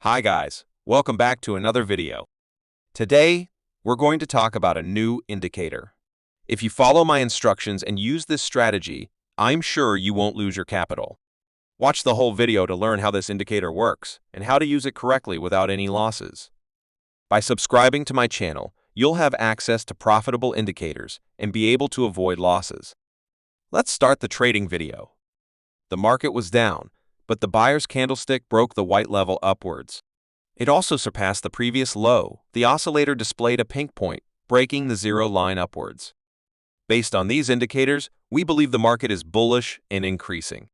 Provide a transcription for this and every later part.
Hi guys, welcome back to another video. Today, we're going to talk about a new indicator. If you follow my instructions and use this strategy, I'm sure you won't lose your capital. Watch the whole video to learn how this indicator works and how to use it correctly without any losses. By subscribing to my channel, you'll have access to profitable indicators and be able to avoid losses. Let's start the trading video. The market was down, but the buyer's candlestick broke the white level upwards. It also surpassed the previous low. The oscillator displayed a pink point, breaking the zero line upwards. Based on these indicators, we believe the market is bullish and increasing.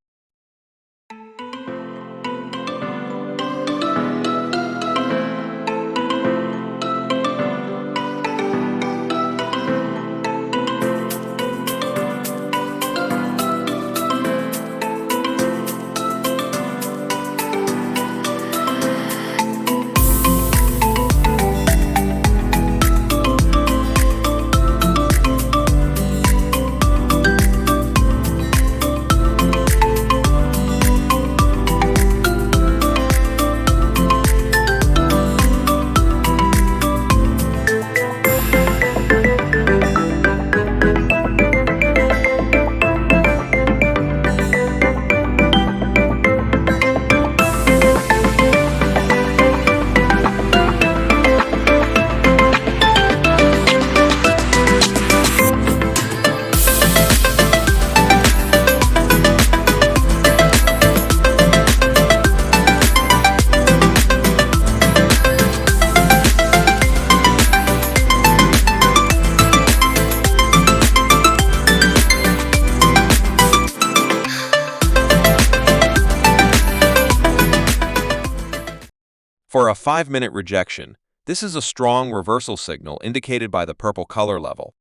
For a 5-minute rejection, this is a strong reversal signal indicated by the purple color level.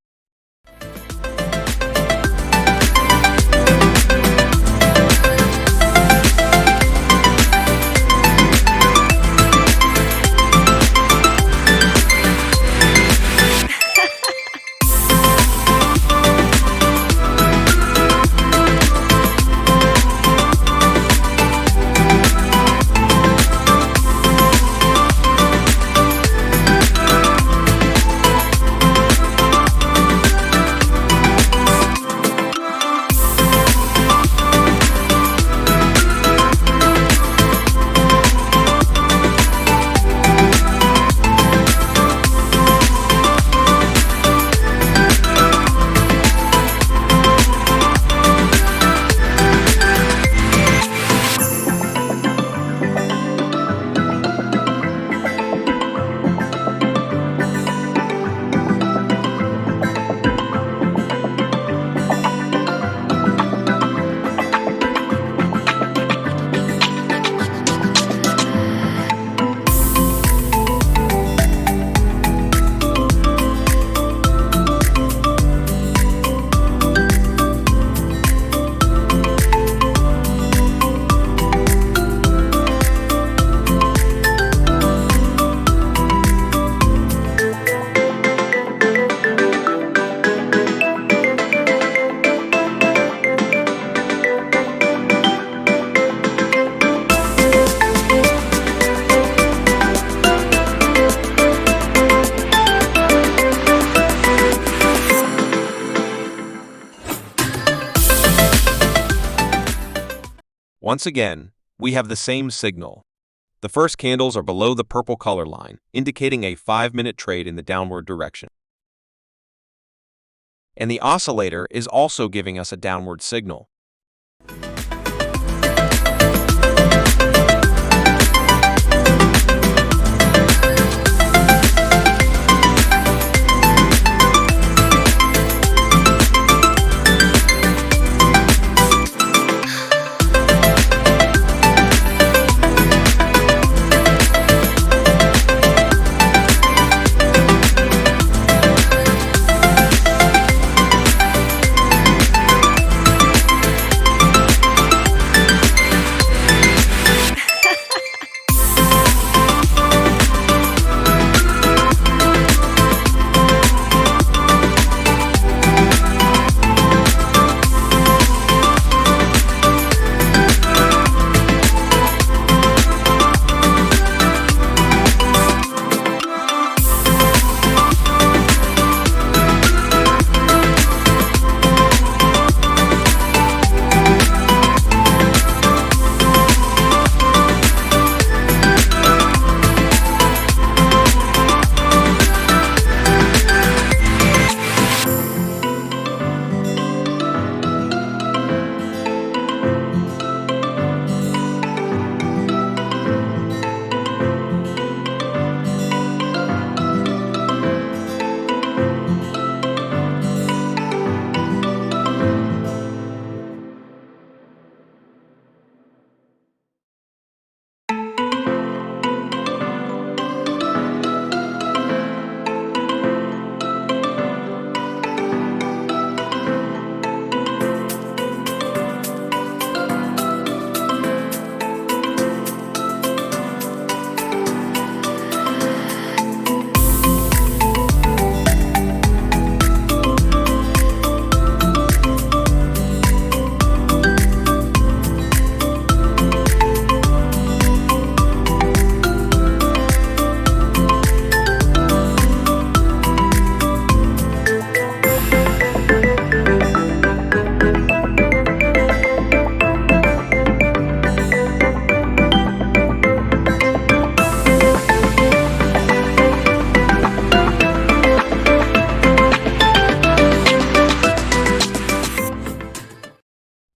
Once again, we have the same signal. The first candles are below the purple color line, indicating a 5-minute trade in the downward direction. And the oscillator is also giving us a downward signal.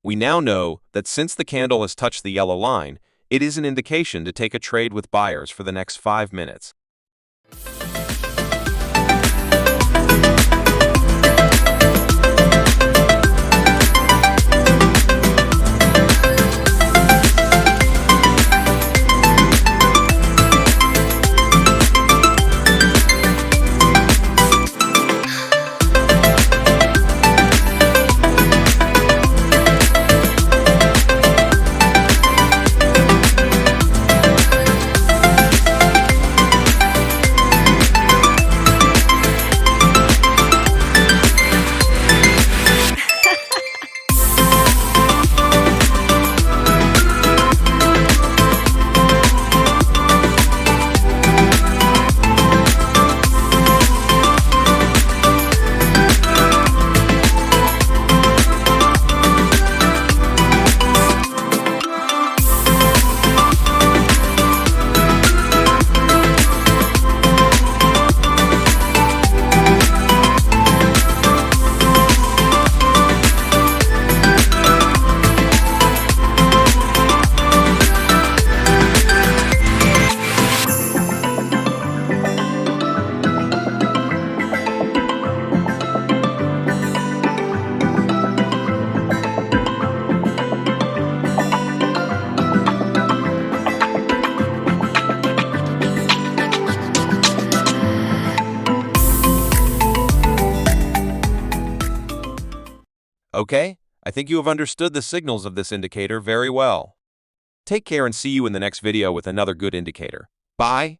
We now know that since the candle has touched the yellow line, it is an indication to take a trade with buyers for the next 5 minutes. Okay, I think you have understood the signals of this indicator very well. Take care and see you in the next video with another good indicator. Bye.